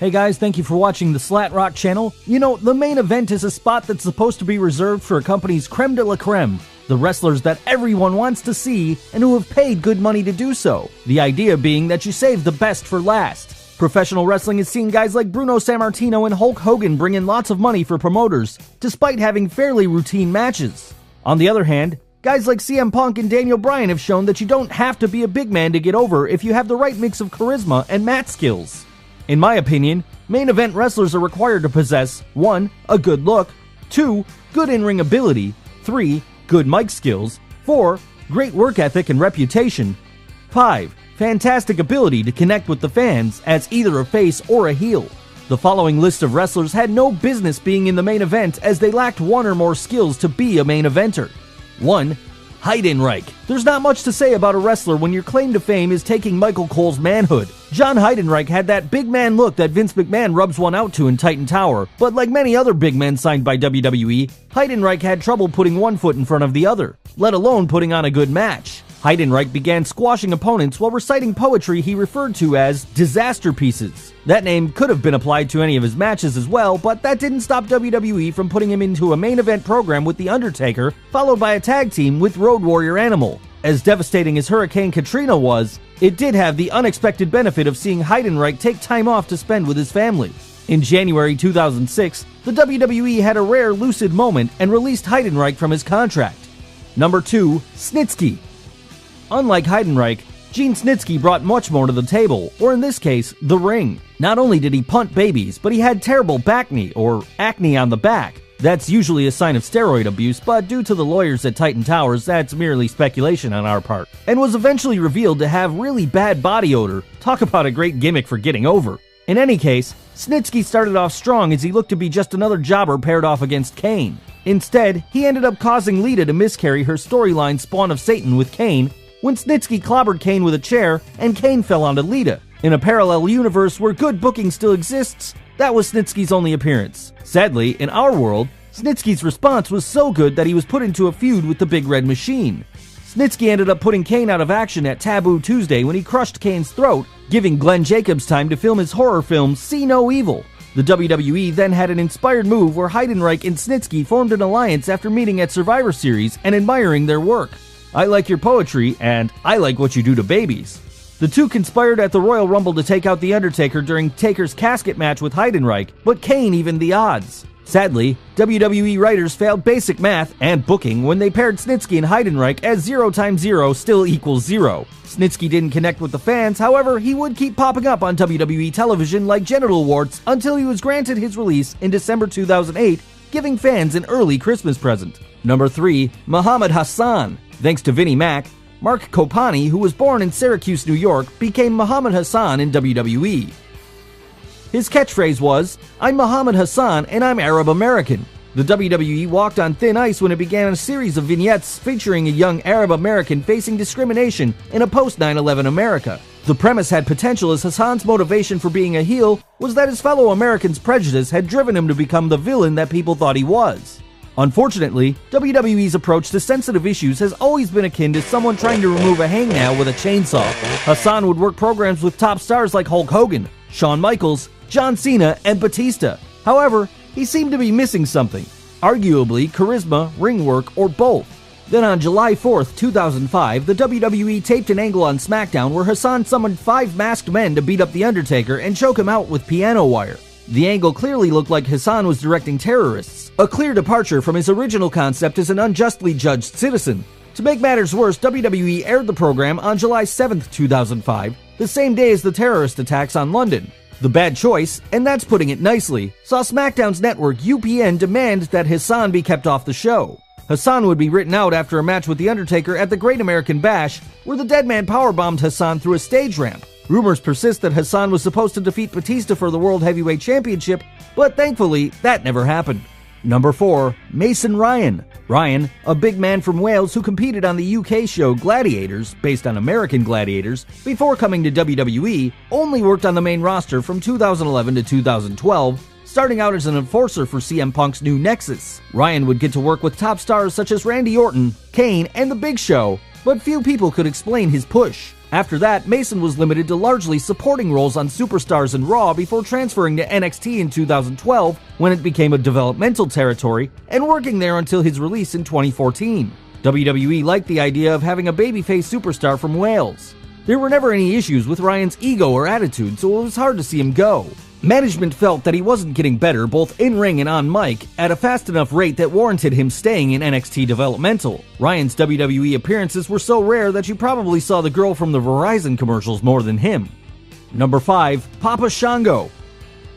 Hey guys, thank you for watching the Slat Rock channel. You know, the main event is a spot that's supposed to be reserved for a company's creme de la creme, the wrestlers that everyone wants to see and who have paid good money to do so. The idea being that you save the best for last. Professional wrestling has seen guys like Bruno Sammartino and Hulk Hogan bring in lots of money for promoters, despite having fairly routine matches. On the other hand, guys like CM Punk and Daniel Bryan have shown that you don't have to be a big man to get over if you have the right mix of charisma and mat skills. In my opinion, main event wrestlers are required to possess 1. A good look, 2. Good in-ring ability, 3. Good mic skills, 4. Great work ethic and reputation, 5. Fantastic ability to connect with the fans as either a face or a heel. The following list of wrestlers had no business being in the main event as they lacked one or more skills to be a main eventer. 1. Heidenreich. There's not much to say about a wrestler when your claim to fame is taking Michael Cole's manhood. John Heidenreich had that big man look that Vince McMahon rubs one out to in Titan Tower, but like many other big men signed by WWE, Heidenreich had trouble putting one foot in front of the other, let alone putting on a good match. Heidenreich began squashing opponents while reciting poetry he referred to as disaster pieces. That name could have been applied to any of his matches as well, but that didn't stop WWE from putting him into a main event program with The Undertaker, followed by a tag team with Road Warrior Animal. As devastating as Hurricane Katrina was, it did have the unexpected benefit of seeing Heidenreich take time off to spend with his family. In January 2006, the WWE had a rare lucid moment and released Heidenreich from his contract. Number 2. Snitsky. Unlike Heidenreich, Gene Snitsky brought much more to the table, or in this case, the ring. Not only did he punt babies, but he had terrible backney, or acne on the back. That's usually a sign of steroid abuse, but due to the lawyers at Titan Towers, that's merely speculation on our part. And was eventually revealed to have really bad body odor. Talk about a great gimmick for getting over. In any case, Snitsky started off strong as he looked to be just another jobber paired off against Kane. Instead, he ended up causing Lita to miscarry her storyline Spawn of Satan with Kane, when Snitsky clobbered Kane with a chair and Kane fell onto Lita. In a parallel universe where good booking still exists, that was Snitsky's only appearance. Sadly, in our world, Snitsky's response was so good that he was put into a feud with the Big Red Machine. Snitsky ended up putting Kane out of action at Taboo Tuesday when he crushed Kane's throat, giving Glenn Jacobs time to film his horror film See No Evil. The WWE then had an inspired move where Heidenreich and Snitsky formed an alliance after meeting at Survivor Series and admiring their work. I like your poetry, and I like what you do to babies. The two conspired at the Royal Rumble to take out The Undertaker during Taker's casket match with Heidenreich, but Kane evened the odds. Sadly, WWE writers failed basic math and booking when they paired Snitsky and Heidenreich as 0 times 0 still equals 0. Snitsky didn't connect with the fans, however, he would keep popping up on WWE television like genital warts until he was granted his release in December 2008, giving fans an early Christmas present. Number 3. Muhammad Hassan. Thanks to Vinnie Mac, Mark Kopani, who was born in Syracuse, New York, became Muhammad Hassan in WWE. His catchphrase was, "I'm Muhammad Hassan and I'm Arab American." The WWE walked on thin ice when it began a series of vignettes featuring a young Arab American facing discrimination in a post-9/11 America. The premise had potential as Hassan's motivation for being a heel was that his fellow Americans' prejudice had driven him to become the villain that people thought he was. Unfortunately, WWE's approach to sensitive issues has always been akin to someone trying to remove a hangnail with a chainsaw. Hassan would work programs with top stars like Hulk Hogan, Shawn Michaels, John Cena, and Batista. However, he seemed to be missing something, arguably charisma, ring work, or both. Then on July 4th, 2005, the WWE taped an angle on SmackDown where Hassan summoned 5 masked men to beat up The Undertaker and choke him out with piano wire. The angle clearly looked like Hassan was directing terrorists, a clear departure from his original concept as an unjustly judged citizen. To make matters worse, WWE aired the program on July 7th, 2005, the same day as the terrorist attacks on London. The bad choice, and that's putting it nicely, saw SmackDown's network UPN demand that Hassan be kept off the show. Hassan would be written out after a match with The Undertaker at the Great American Bash, where the Deadman powerbombed Hassan through a stage ramp. Rumors persist that Hassan was supposed to defeat Batista for the World Heavyweight Championship, but thankfully, that never happened. Number 4. Mason Ryan. Ryan, a big man from Wales who competed on the UK show Gladiators, based on American Gladiators, before coming to WWE, only worked on the main roster from 2011 to 2012, starting out as an enforcer for CM Punk's new Nexus. Ryan would get to work with top stars such as Randy Orton, Kane, and The Big Show, but few people could explain his push. After that, Mason was limited to largely supporting roles on Superstars and Raw before transferring to NXT in 2012 when it became a developmental territory and working there until his release in 2014. WWE liked the idea of having a babyface superstar from Wales. There were never any issues with Ryan's ego or attitude, so it was hard to see him go. Management felt that he wasn't getting better both in-ring and on mic at a fast enough rate that warranted him staying in NXT developmental. Ryan's WWE appearances were so rare that you probably saw the girl from the Verizon commercials more than him. Number 5. Papa Shango.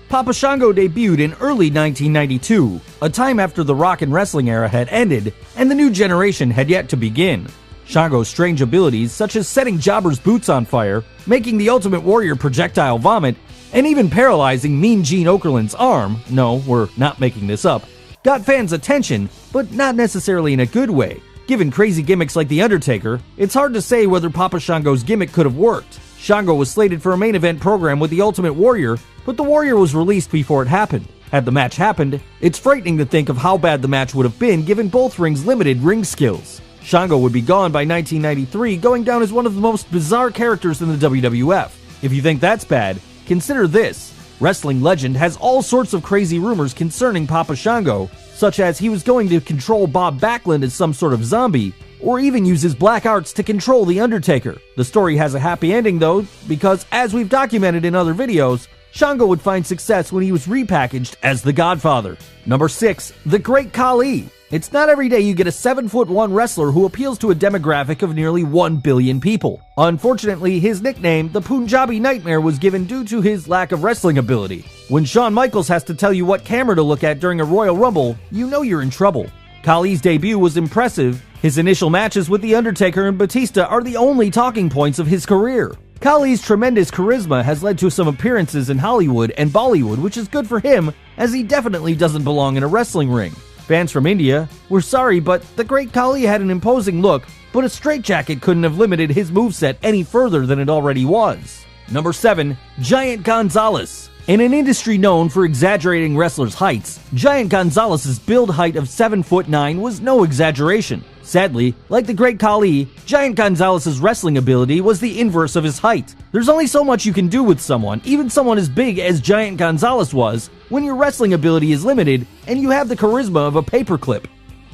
Papa Shango debuted in early 1992, a time after the rock and wrestling era had ended and the new generation had yet to begin. Shango's strange abilities, such as setting jobbers' boots on fire, making the Ultimate Warrior projectile vomit, and even paralyzing Mean Gene Okerlund's arm, no, we're not making this up, got fans' attention, but not necessarily in a good way. Given crazy gimmicks like The Undertaker, it's hard to say whether Papa Shango's gimmick could have worked. Shango was slated for a main event program with the Ultimate Warrior, but the Warrior was released before it happened. Had the match happened, it's frightening to think of how bad the match would have been given both rings' limited ring skills. Shango would be gone by 1993, going down as one of the most bizarre characters in the WWF. If you think that's bad, consider this. Wrestling legend has all sorts of crazy rumors concerning Papa Shango, such as he was going to control Bob Backlund as some sort of zombie, or even use his black arts to control The Undertaker. The story has a happy ending though, because as we've documented in other videos, Shango would find success when he was repackaged as the Godfather. Number 6. The Great Khali. It's not every day you get a 7'1" wrestler who appeals to a demographic of nearly 1 billion people. Unfortunately, his nickname, the Punjabi Nightmare, was given due to his lack of wrestling ability. When Shawn Michaels has to tell you what camera to look at during a Royal Rumble, you know you're in trouble. Khali's debut was impressive. His initial matches with The Undertaker and Batista are the only talking points of his career. Khali's tremendous charisma has led to some appearances in Hollywood and Bollywood, which is good for him, as he definitely doesn't belong in a wrestling ring. Fans from India, we're sorry, but the Great Khali had an imposing look, but a straitjacket couldn't have limited his moveset any further than it already was. Number 7. Giant Gonzalez. In an industry known for exaggerating wrestlers' heights, Giant Gonzalez's build height of 7'9" was no exaggeration. Sadly, like the Great Khali, Giant Gonzalez's wrestling ability was the inverse of his height. There's only so much you can do with someone, even someone as big as Giant Gonzalez was, when your wrestling ability is limited and you have the charisma of a paperclip.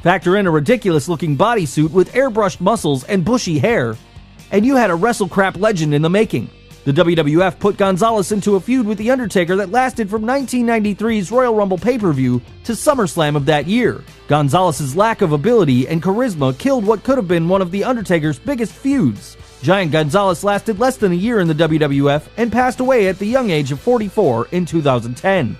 Factor in a ridiculous-looking bodysuit with airbrushed muscles and bushy hair, and you had a WrestleCrap legend in the making. The WWF put Gonzalez into a feud with The Undertaker that lasted from 1993's Royal Rumble pay-per-view to SummerSlam of that year. Gonzalez's lack of ability and charisma killed what could have been one of The Undertaker's biggest feuds. Giant Gonzalez lasted less than a year in the WWF and passed away at the young age of 44 in 2010.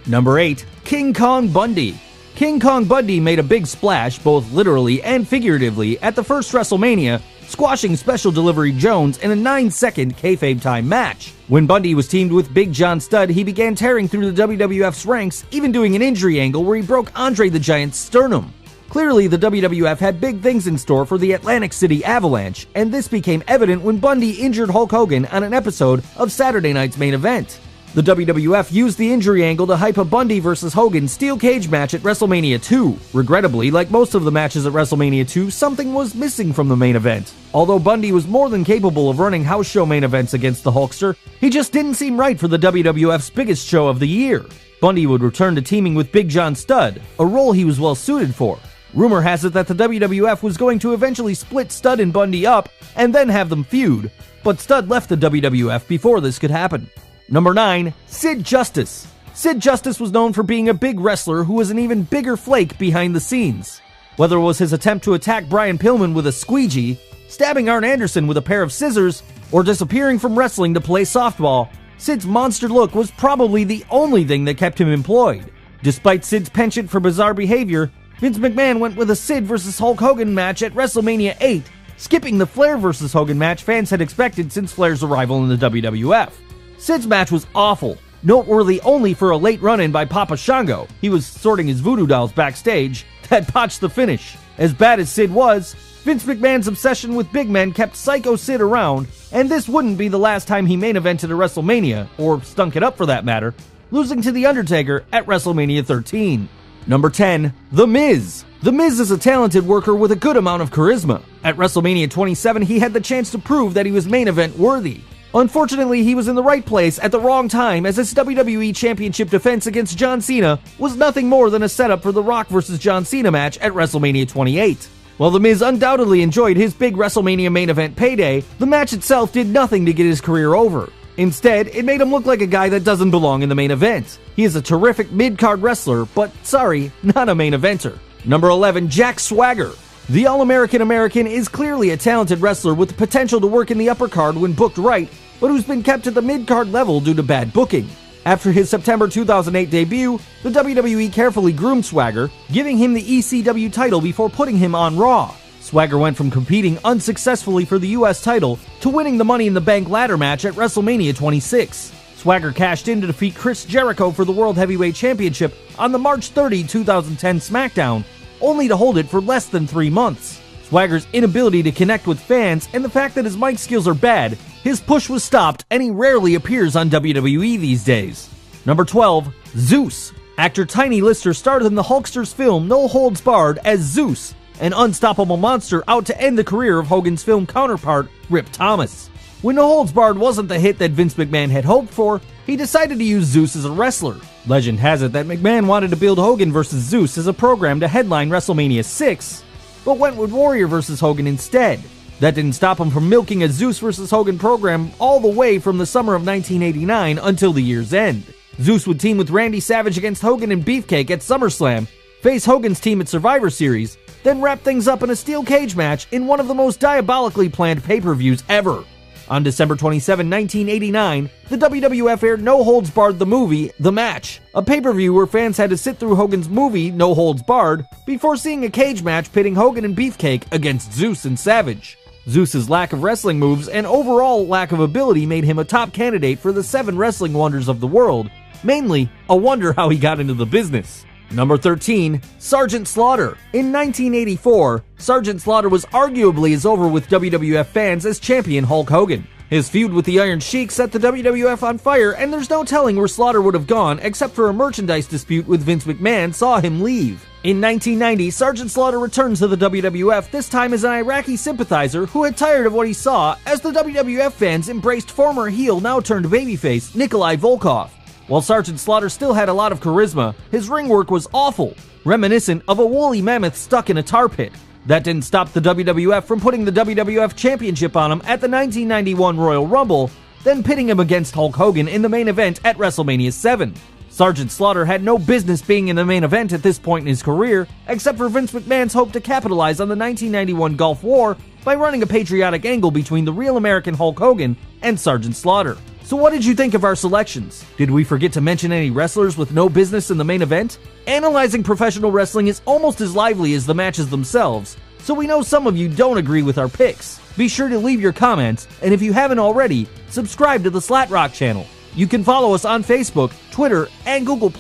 Number 8. King Kong Bundy. King Kong Bundy made a big splash, both literally and figuratively, at the first WrestleMania, squashing Special Delivery Jones in a 9-second kayfabe time match. When Bundy was teamed with Big John Studd, he began tearing through the WWF's ranks, even doing an injury angle where he broke Andre the Giant's sternum. Clearly, the WWF had big things in store for the Atlantic City Avalanche, and this became evident when Bundy injured Hulk Hogan on an episode of Saturday Night's Main Event. The WWF used the injury angle to hype a Bundy vs. Hogan steel cage match at WrestleMania 2. Regrettably, like most of the matches at WrestleMania 2, something was missing from the main event. Although Bundy was more than capable of running house show main events against the Hulkster, he just didn't seem right for the WWF's biggest show of the year. Bundy would return to teaming with Big John Studd, a role he was well suited for. Rumor has it that the WWF was going to eventually split Studd and Bundy up and then have them feud, but Studd left the WWF before this could happen. Number 9. Sid Justice. Sid Justice was known for being a big wrestler who was an even bigger flake behind the scenes. Whether it was his attempt to attack Brian Pillman with a squeegee, stabbing Arn Anderson with a pair of scissors, or disappearing from wrestling to play softball, Sid's monster look was probably the only thing that kept him employed. Despite Sid's penchant for bizarre behavior, Vince McMahon went with a Sid vs. Hulk Hogan match at WrestleMania 8, skipping the Flair vs. Hogan match fans had expected since Flair's arrival in the WWF. Sid's match was awful, noteworthy only for a late run-in by Papa Shango. He was sorting his voodoo dolls backstage that botched the finish. As bad as Sid was, Vince McMahon's obsession with big men kept Psycho Sid around, and this wouldn't be the last time he main evented a WrestleMania, or stunk it up for that matter, losing to The Undertaker at WrestleMania 13. Number 10. The Miz. The Miz is a talented worker with a good amount of charisma. At WrestleMania 27, he had the chance to prove that he was main event worthy. Unfortunately, he was in the right place at the wrong time, as his WWE Championship defense against John Cena was nothing more than a setup for The Rock vs. John Cena match at WrestleMania 28. While The Miz undoubtedly enjoyed his big WrestleMania main event payday, the match itself did nothing to get his career over. Instead, it made him look like a guy that doesn't belong in the main event. He is a terrific mid-card wrestler, but sorry, not a main eventer. Number 11, Jack Swagger. The All-American American is clearly a talented wrestler with the potential to work in the upper card when booked right, but who's been kept at the mid-card level due to bad booking. After his September 2008 debut, the WWE carefully groomed Swagger, giving him the ECW title before putting him on Raw. Swagger went from competing unsuccessfully for the US title to winning the Money in the Bank ladder match at WrestleMania 26. Swagger cashed in to defeat Chris Jericho for the World Heavyweight Championship on the March 30, 2010 SmackDown, only to hold it for less than 3 months. Swagger's inability to connect with fans and the fact that his mic skills are bad, his push was stopped and he rarely appears on WWE these days. Number 12, Zeus. Actor Tiny Lister starred in the Hulkster's film No Holds Barred as Zeus, an unstoppable monster out to end the career of Hogan's film counterpart, Rip Thomas. When No Holds Barred wasn't the hit that Vince McMahon had hoped for, he decided to use Zeus as a wrestler. Legend has it that McMahon wanted to build Hogan vs. Zeus as a program to headline WrestleMania 6, but went with Warrior vs. Hogan instead. That didn't stop him from milking a Zeus vs. Hogan program all the way from the summer of 1989 until the year's end. Zeus would team with Randy Savage against Hogan and Beefcake at SummerSlam, face Hogan's team at Survivor Series, then wrap things up in a steel cage match in one of the most diabolically planned pay-per-views ever. On December 27, 1989, the WWF aired No Holds Barred the movie, The Match, a pay-per-view where fans had to sit through Hogan's movie, No Holds Barred, before seeing a cage match pitting Hogan and Beefcake against Zeus and Savage. Zeus's lack of wrestling moves and overall lack of ability made him a top candidate for the 7 wrestling wonders of the world, mainly a wonder how he got into the business. Number 13, Sergeant Slaughter. In 1984, Sergeant Slaughter was arguably as over with WWF fans as champion Hulk Hogan. His feud with the Iron Sheik set the WWF on fire, and there's no telling where Slaughter would have gone except for a merchandise dispute with Vince McMahon saw him leave. In 1990, Sergeant Slaughter returned to the WWF, this time as an Iraqi sympathizer who had tired of what he saw as the WWF fans embraced former heel, now turned babyface, Nikolai Volkov. While Sergeant Slaughter still had a lot of charisma, his ring work was awful, reminiscent of a woolly mammoth stuck in a tar pit. That didn't stop the WWF from putting the WWF Championship on him at the 1991 Royal Rumble, then pitting him against Hulk Hogan in the main event at WrestleMania 7. Sergeant Slaughter had no business being in the main event at this point in his career, except for Vince McMahon's hope to capitalize on the 1991 Gulf War by running a patriotic angle between the real American Hulk Hogan and Sergeant Slaughter. So what did you think of our selections? Did we forget to mention any wrestlers with no business in the main event? Analyzing professional wrestling is almost as lively as the matches themselves, so we know some of you don't agree with our picks. Be sure to leave your comments, and if you haven't already, subscribe to the Slat Rock channel. You can follow us on Facebook, Twitter, and Google+,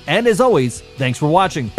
and as always, thanks for watching.